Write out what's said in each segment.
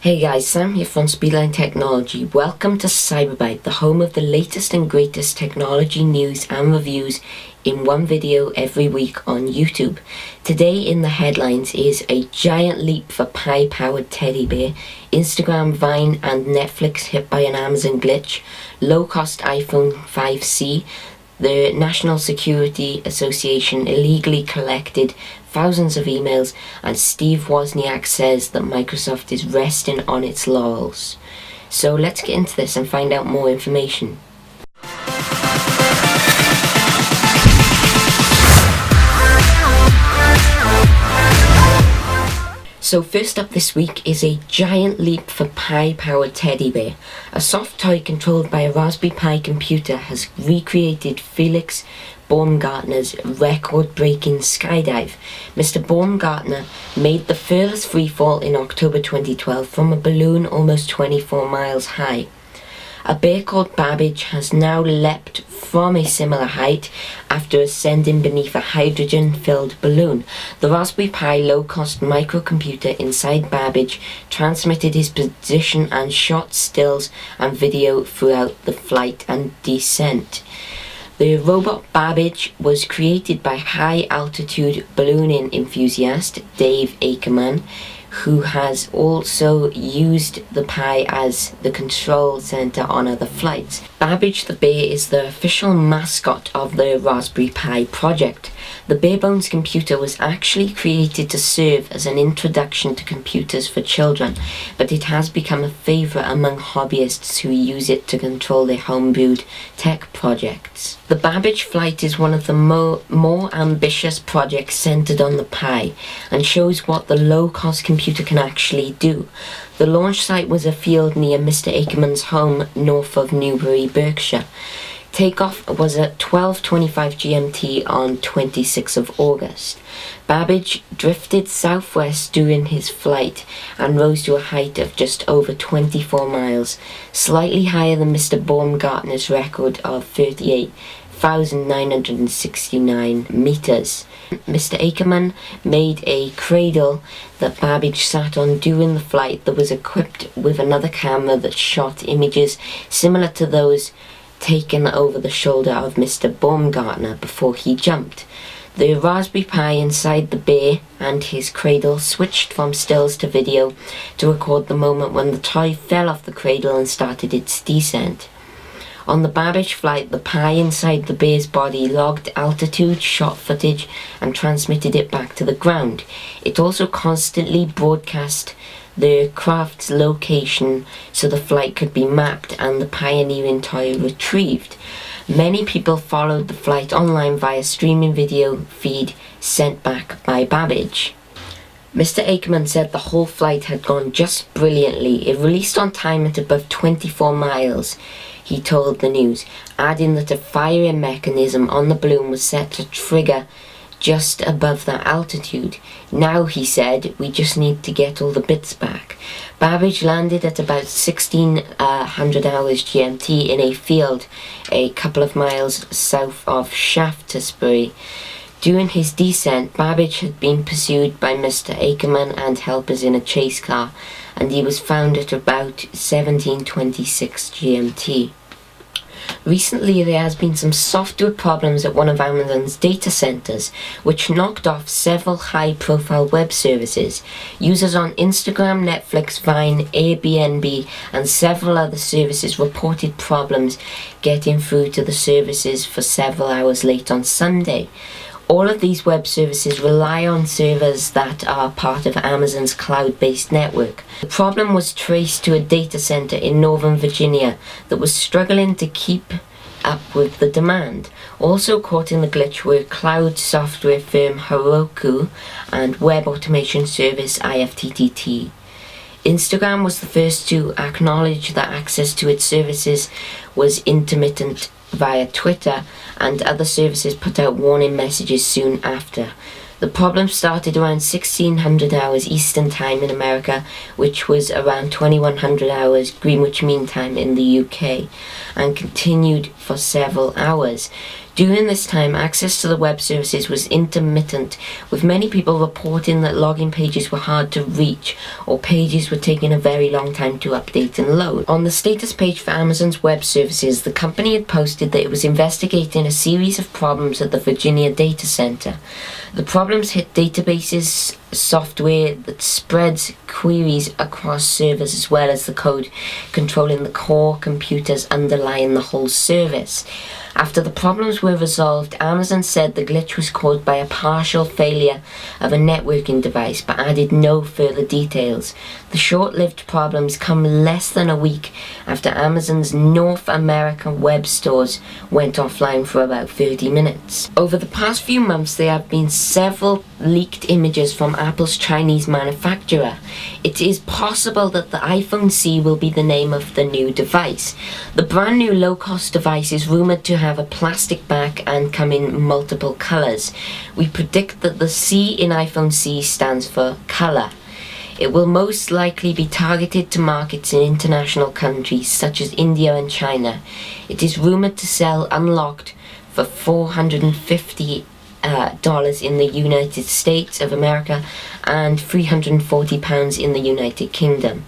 Hey guys, Sam here from Speedline Technology. Welcome to Cyberbyte, the home of the latest and greatest technology news and reviews in one video every week on YouTube. Today in the headlines is a giant leap for Pi-powered teddy bear, Instagram, Vine and Netflix hit by an Amazon glitch, low-cost iPhone 5C, the National Security Association illegally collected thousands of emails, and Steve Wozniak says that Microsoft is resting on its laurels. So let's get into this and find out more information. So first up this week is a giant leap for Pi-powered teddy bear. A soft toy controlled by a Raspberry Pi computer has recreated Felix Baumgartner's record-breaking skydive. Mr. Baumgartner made the furthest freefall in October 2012 from a balloon almost 24 miles high. A bear called Babbage has now leapt from a similar height after ascending beneath a hydrogen-filled balloon. The Raspberry Pi low-cost microcomputer inside Babbage transmitted his position and shot stills and video throughout the flight and descent. The robot Babbage was created by high-altitude ballooning enthusiast Dave Ackerman, who has also used the Pi as the control center on other flights. Babbage the bear is the official mascot of the Raspberry Pi project. The barebones computer was actually created to serve as an introduction to computers for children, but it has become a favorite among hobbyists who use it to control their homebrewed tech projects. The Babbage flight is one of the more ambitious projects centered on the Pi and shows what the low-cost computer can actually do. The launch site was a field near Mr. Ackerman's home north of Newbury, Berkshire. Takeoff was at 12:25 GMT on 26th of August. Babbage drifted southwest during his flight and rose to a height of just over 24 miles, slightly higher than Mr. Baumgartner's record of 38,969 meters. Mr. Ackerman made a cradle that Babbage sat on during the flight that was equipped with another camera that shot images similar to those taken over the shoulder of Mr. Baumgartner before he jumped. The Raspberry Pi inside the bear and his cradle switched from stills to video to record the moment when the toy fell off the cradle and started its descent. On the Babbage flight, the Pi inside the bear's body logged altitude, shot footage, and transmitted it back to the ground. It also constantly broadcast the craft's location so the flight could be mapped and the pioneering toy retrieved. Many people followed the flight online via streaming video feed sent back by Babbage. Mr. Ackerman said the whole flight had gone just brilliantly. It released on time at above 24 miles, he told the news, adding that a firing mechanism on the balloon was set to trigger just above that altitude. Now, he said, we just need to get all the bits back. Babbage landed at about 1600 hours GMT in a field a couple of miles south of Shaftesbury. During his descent, Babbage had been pursued by Mr. Ackerman and helpers in a chase car, and he was found at about 1726 GMT. Recently, there has been some software problems at one of Amazon's data centers, which knocked off several high-profile web services. Users on Instagram, Netflix, Vine, Airbnb, and several other services reported problems getting through to the services for several hours late on Sunday. All of these web services rely on servers that are part of Amazon's cloud-based network. The problem was traced to a data center in Northern Virginia that was struggling to keep up with the demand. Also caught in the glitch were cloud software firm Heroku and web automation service IFTTT. Instagram was the first to acknowledge that access to its services was intermittent via Twitter, and other services put out warning messages soon after. The problem started around 1600 hours Eastern Time in America, which was around 2100 hours Greenwich Mean Time in the UK, and continued for several hours. During this time, access to the web services was intermittent, with many people reporting that login pages were hard to reach or pages were taking a very long time to update and load. On the status page for Amazon's web services, the company had posted that it was investigating a series of problems at the Virginia data center. The problems hit databases, software that spreads queries across servers, as well as the code controlling the core computers underlying the whole service. After the problems were resolved, Amazon said the glitch was caused by a partial failure of a networking device, but added no further details. The short-lived problems come less than a week after Amazon's North American web stores went offline for about 30 minutes. Over the past few months, there have been several leaked images from Apple's Chinese manufacturer. It is possible that the iPhone C will be the name of the new device. The brand new low-cost device is rumored to have a plastic back and come in multiple colors. We predict that the C in iPhone C stands for color. It will most likely be targeted to markets in international countries such as India and China. It is rumored to sell unlocked for $450 in the United States of America and £340 in the United Kingdom.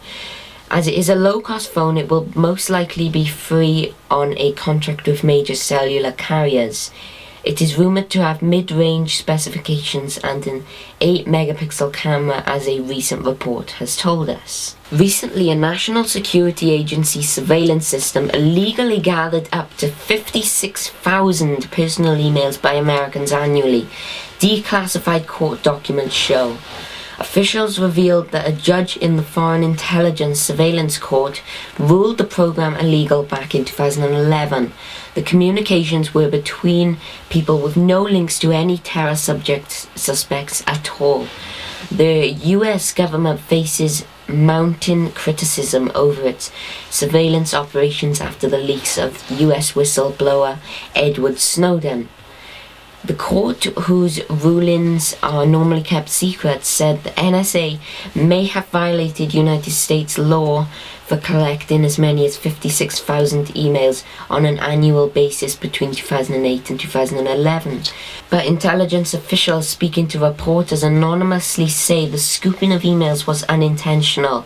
As it is a low-cost phone, it will most likely be free on a contract with major cellular carriers. It is rumored to have mid-range specifications and an 8-megapixel camera, as a recent report has told us. Recently, a National Security Agency surveillance system illegally gathered up to 56,000 personal emails by Americans annually, declassified court documents show. Officials revealed that a judge in the Foreign Intelligence Surveillance Court ruled the program illegal back in 2011. The communications were between people with no links to any terror suspects at all. The US government faces mounting criticism over its surveillance operations after the leaks of US whistleblower Edward Snowden. The court, whose rulings are normally kept secret, said the NSA may have violated United States law for collecting as many as 56,000 emails on an annual basis between 2008 and 2011. But intelligence officials speaking to reporters anonymously say the scooping of emails was unintentional,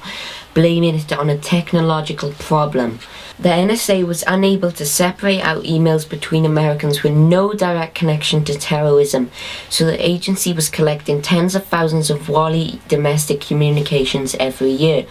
blaming it on a technological problem. The NSA was unable to separate out emails between Americans with no direct connection to terrorism, so the agency was collecting tens of thousands of Wally domestic communications every year,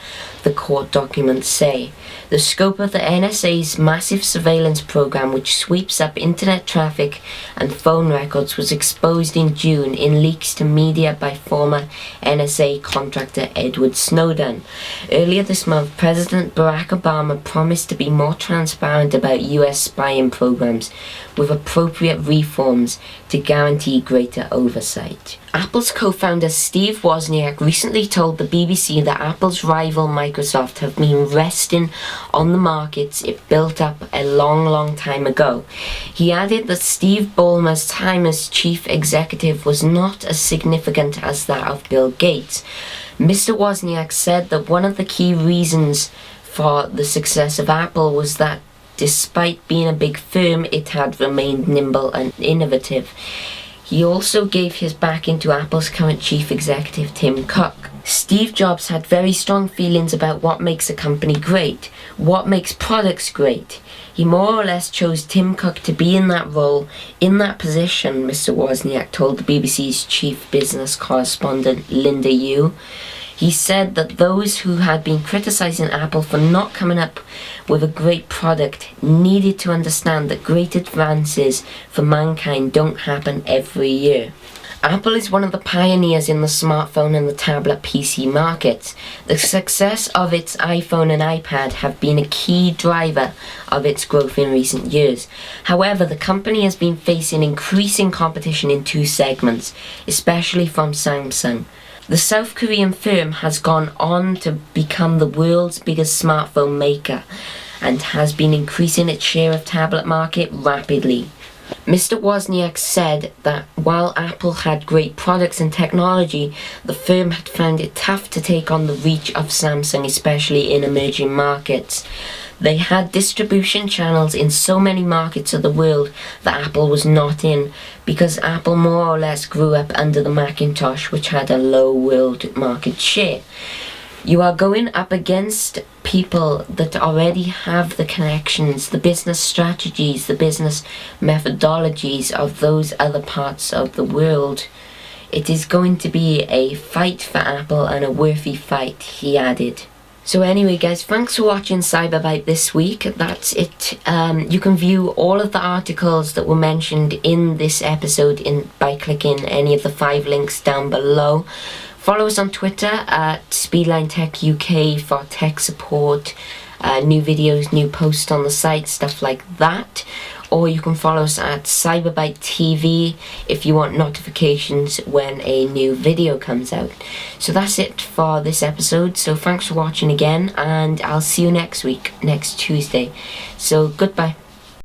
the court documents say. The scope of the NSA's massive surveillance program, which sweeps up internet traffic and phone records, was exposed in June in leaks to media by former NSA contractor Edward Snowden. Earlier this month, President Barack Obama promised to be more transparent about US spying programs, with appropriate reforms to guarantee greater oversight. Apple's co-founder Steve Wozniak recently told the BBC that Apple's rival Microsoft have been resting on the markets it built up a long time ago. He added that Steve Ballmer's time as chief executive was not as significant as that of Bill Gates. Mr. Wozniak said that one of the key reasons for the success of Apple was that despite being a big firm, it had remained nimble and innovative. He also gave his backing to Apple's current chief executive, Tim Cook. Steve Jobs had very strong feelings about what makes a company great, what makes products great. He more or less chose Tim Cook to be in that role, in that position, Mr. Wozniak told the BBC's chief business correspondent, Linda Yu. He said that those who had been criticizing Apple for not coming up with a great product needed to understand that great advances for mankind don't happen every year. Apple is one of the pioneers in the smartphone and the tablet PC markets. The success of its iPhone and iPad have been a key driver of its growth in recent years. However, the company has been facing increasing competition in two segments, especially from Samsung. The South Korean firm has gone on to become the world's biggest smartphone maker and has been increasing its share of tablet market rapidly. Mr. Wozniak said that while Apple had great products and technology, the firm had found it tough to take on the reach of Samsung, especially in emerging markets. They had distribution channels in so many markets of the world that Apple was not in, because Apple more or less grew up under the Macintosh, which had a low world market share. You are going up against people that already have the connections, the business strategies, the business methodologies of those other parts of the world. It is going to be a fight for Apple, and a worthy fight, he added. So anyway guys, thanks for watching Cyberbyte this week. That's it. You can view all of the articles that were mentioned in this episode by clicking any of the 5 links down below. Follow us on Twitter at SpeedlineTechUK for tech support, new videos, new posts on the site, stuff like that. Or you can follow us at CyberbyteTV if you want notifications when a new video comes out. So that's it for this episode. So thanks for watching again, and I'll see you next week, next Tuesday. So goodbye.